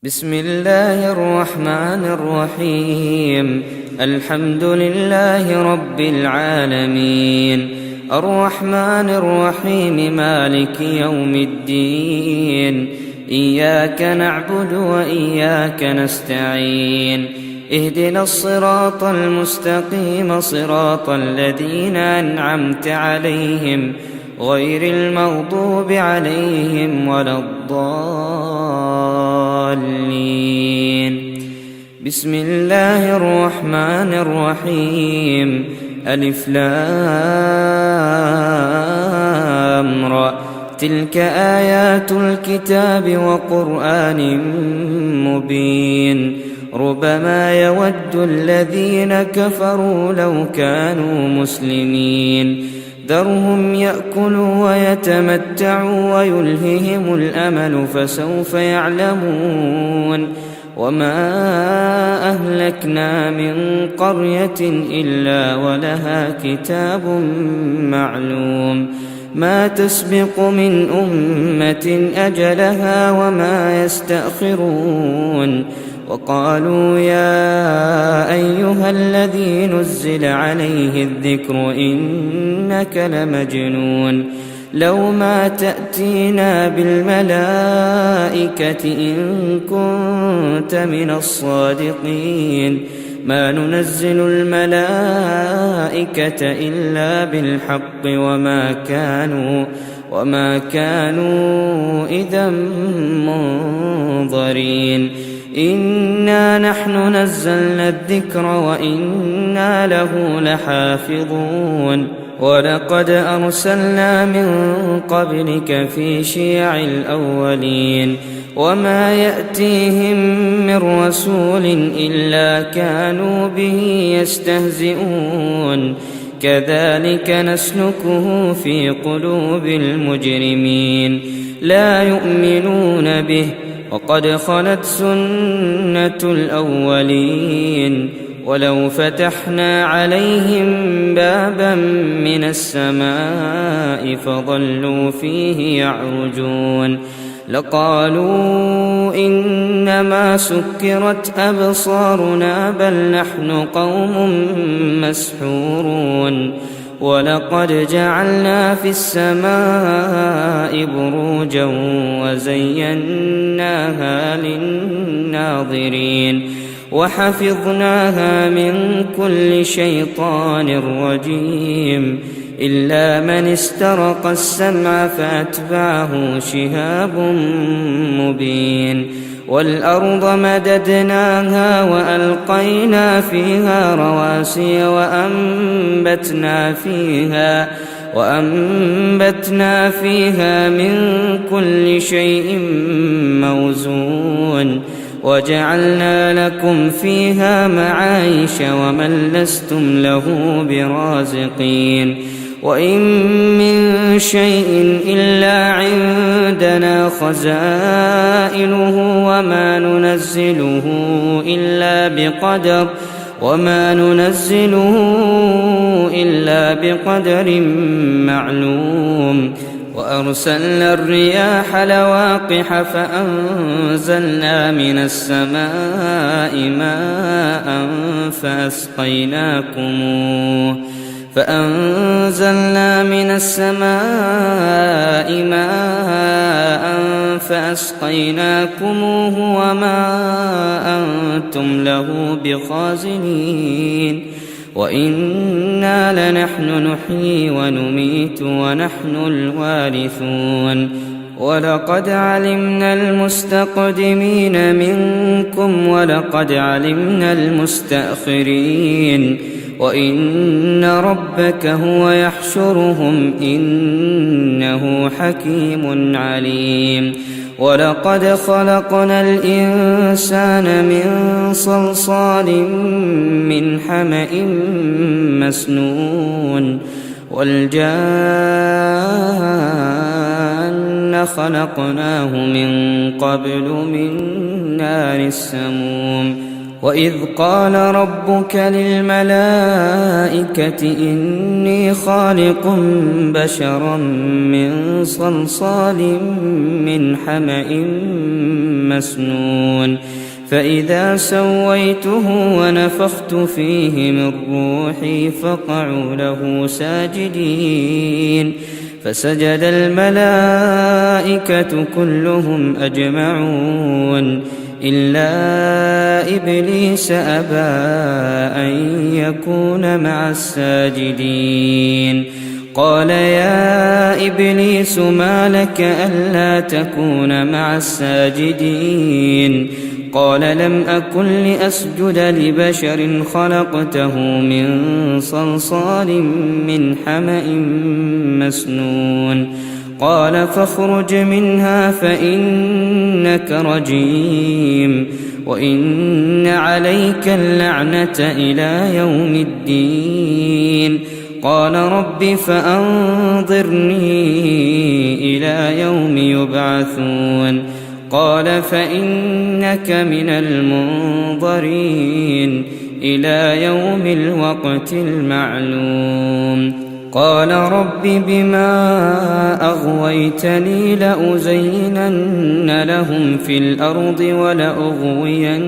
بسم الله الرحمن الرحيم. الحمد لله رب العالمين، الرحمن الرحيم، مالك يوم الدين. إياك نعبد وإياك نستعين، اهدنا الصراط المستقيم، صراط الذين أنعمت عليهم غير المغضوب عليهم ولا الضالين. بسم الله الرحمن الرحيم. ألف لام را، تلك آيات الكتاب وقرآن مبين. ربما يود الذين كفروا لو كانوا مسلمين. ذرهم يأكلوا ويتمتعوا ويلههم الأمل، فسوف يعلمون. وما أهلكنا من قرية إلا ولها كتاب معلوم، ما تسبق من أمة أجلها وما يستأخرون. وقالوا يا أيها الذي نزل عليه الذكر إنك لمجنون، لو ما تأتينا بالملائكة إن كنت من الصادقين. ما ننزل الملائكة إلا بالحق وما كانوا إذا منظرين. إنا نحن نزلنا الذكر وإنا له لحافظون. ولقد أرسلنا من قبلك في شيع الأولين، وما يأتيهم من رسول إلا كانوا به يستهزئون. كذلك نسلكه في قلوب المجرمين، لا يؤمنون به، وقد خلت سنة الأولين. ولو فتحنا عليهم بابا من السماء فظلوا فيه يعرجون لقالوا إنما سكرت أبصارنا بل نحن قوم مسحورون. ولقد جعلنا في السماء بروجا وزيناها للناظرين، وحفظناها من كل شيطان رجيم، إلا من استرق السمع فأتبعه شهاب مبين. والأرض مددناها وألقينا فيها رواسي وأنبتنا فيها من كل شيء موزون. وجعلنا لكم فيها معايش ومن لستم له برازقين. وإن من شيء إلا عندنا خزائنه وما ننزله إلا بقدر معلوم. وأرسلنا الرياح لواقح فأنزلنا من السماء ماء فأسقيناكموه وما أنتم له بخازنين. وإنا لنحن نحيي ونميت ونحن الوارثون. ولقد علمنا المستقدمين منكم ولقد علمنا المستأخرين. وإن ربك هو يحشرهم إنه حكيم عليم. ولقد خلقنا الإنسان من صلصال من حمأ مسنون. والجان خلقناه من قبل من نار السموم. وإذ قال ربك للملائكة إني خالق بشرا من صلصال من حمأ مسنون فإذا سويته ونفخت فيه من روحي فقعوا له ساجدين فسجد الملائكة كلهم أجمعون إلا إبليس أبى أن يكون مع الساجدين قال يا إبليس ما لك ألا تكون مع الساجدين قال لم أكن لأسجد لبشر خلقته من صلصال من حمأ مسنون قال فاخرج منها فإنك رجيم وإن عليك اللعنة إلى يوم الدين قال رب فأنظرني إلى يوم يبعثون قال فإنك من المنظرين إلى يوم الوقت المعلوم قال رب بما أغويتني لأزينن لهم في الأرض ولأغوينهم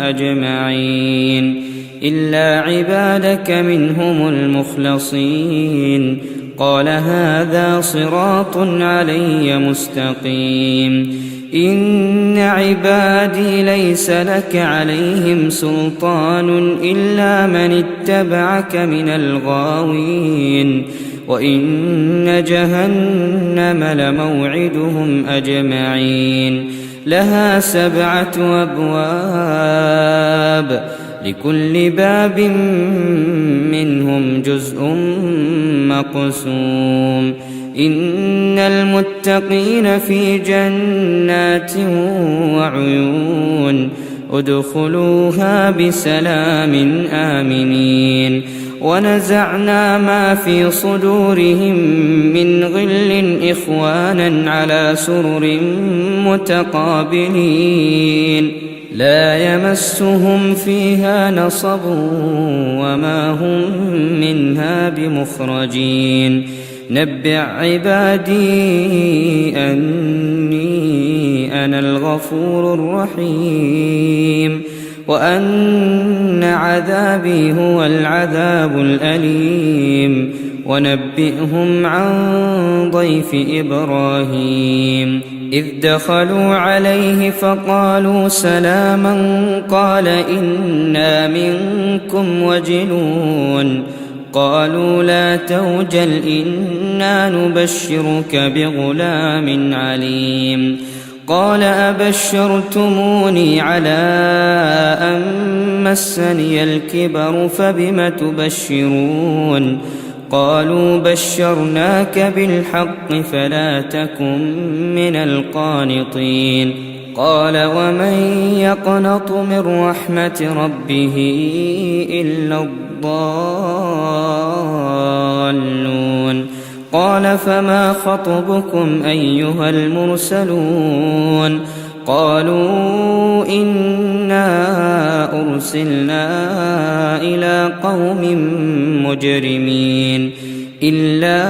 أجمعين إلا عبادك منهم المخلصين قال هذا صراط علي مستقيم إن عبادي ليس لك عليهم سلطان إلا من اتبعك من الغاوين وإن جهنم لموعدهم أجمعين لها 7 أبواب لكل باب منهم جزء مقسوم إن المتقين في جنات وعيون ادخلوها بسلام آمنين ونزعنا ما في صدورهم من غل إخوانا على سرر متقابلين لا يمسهم فيها نصب وما هم منها بمخرجين نبئ عبادي أني أنا الغفور الرحيم وأن عذابي هو العذاب الأليم ونبئهم عن ضيف إبراهيم إذ دخلوا عليه فقالوا سلاما قال إنا منكم وجلون قالوا لا توجل إنا نبشرك بغلام عليم قال أبشرتموني على أن مسني الكبر فبم تبشرون قالوا بشرناك بالحق فلا تكن من القانطين قال ومن يقنط من رحمة ربه إلا الضالون قال فما خطبكم أيها المرسلون قالوا إنا أرسلنا إلى قوم مجرمين إلا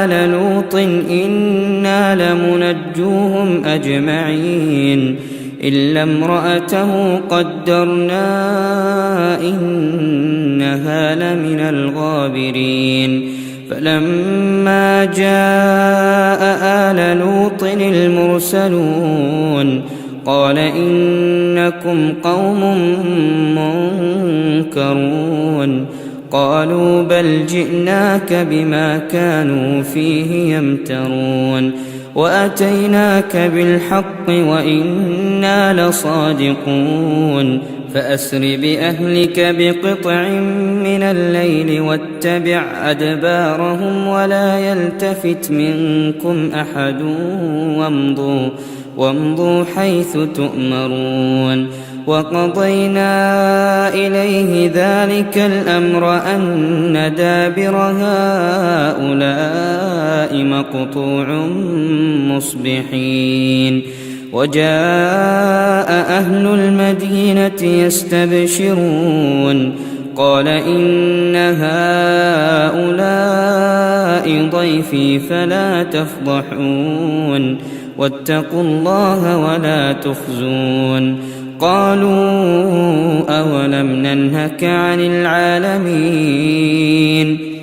آل لوط إنا لمنجوهم أجمعين إلا امرأته قدرنا إنها لمن الغابرين فلما جاء آل لوط المرسلون قال إنكم قوم منكرون قالوا بل جئناك بما كانوا فيه يمترون وأتيناك بالحق وإنا لصادقون فأسر بأهلك بقطع من الليل واتبع أدبارهم ولا يلتفت منكم أحد وامضوا حيث تؤمرون وقضينا إليه ذلك الأمر أن دابر هؤلاء مقطوع مصبحين وجاء أهل المدينة يستبشرون قال إن هؤلاء ضيفي فلا تفضحون واتقوا الله ولا تخزون قالوا أولم ننهك عن العالمين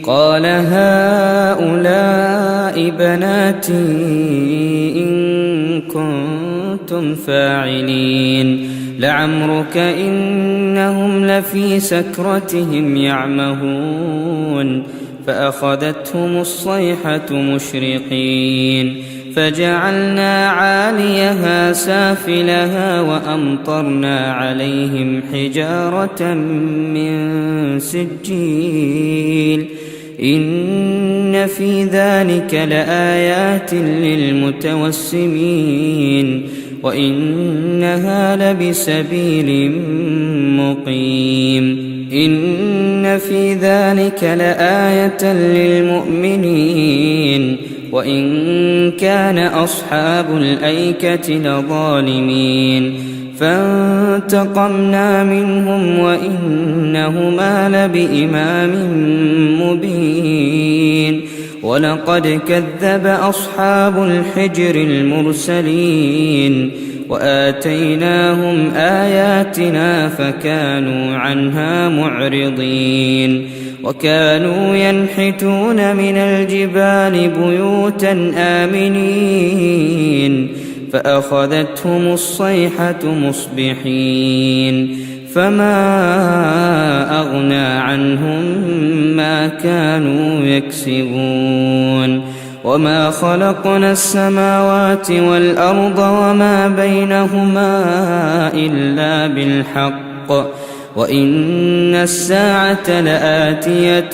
قال هؤلاء بناتي إن كنتم فاعلين لعمرك إنهم لفي سكرتهم يعمهون فأخذتهم الصيحة مشرقين فجعلنا عاليها سافلها وأمطرنا عليهم حجارة من سجيل إن في ذلك لآيات للمتوسمين وإنها لبسبيل مقيم إن في ذلك لآية للمؤمنين وإن كان أصحاب الأيكة لظالمين فانتقمنا منهم وإنهما لبإمام مبين ولقد كذب أصحاب الحجر المرسلين وآتيناهم آياتنا فكانوا عنها معرضين وكانوا ينحتون من الجبال بيوتا آمنين فأخذتهم الصيحة مصبحين فما أغنى عنهم ما كانوا يكسبون وما خلقنا السماوات والأرض وما بينهما إلا بالحق وإن الساعة لآتية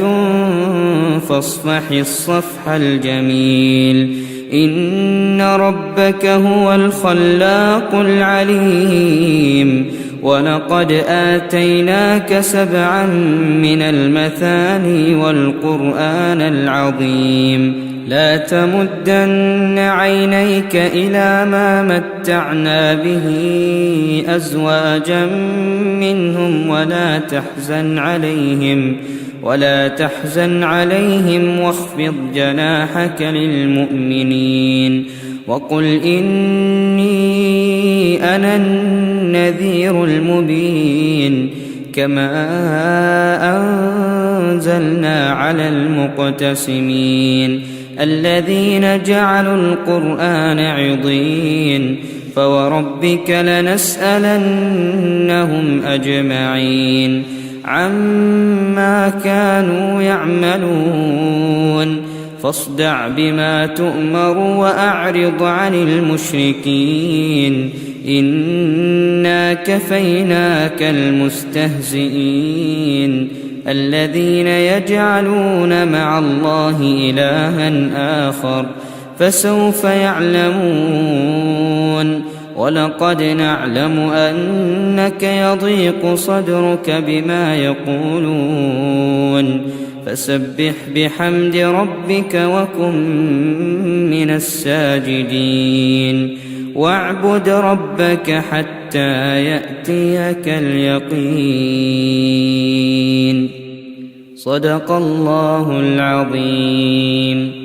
فاصفح الصفح الجميل إن ربك هو الخلاق العليم ولقد آتيناك 7 من المثاني والقرآن العظيم لا تمدن عينيك إلى ما متعنا به أزواجا منهم ولا تحزن عليهم واخفض جناحك للمؤمنين وقل إني أنا النذير المبين كما أنزلنا على المقتسمين الذين جعلوا القرآن عضين فوربك لنسألنهم أجمعين عما كانوا يعملون فاصدع بما تؤمر وأعرض عن المشركين إنا كفيناك المستهزئين الذين يجعلون مع الله إلها آخر فسوف يعلمون ولقد نعلم أنك يضيق صدرك بما يقولون فسبح بحمد ربك وكن من الساجدين واعبد ربك حتى يأتيك اليقين صدق الله العظيم.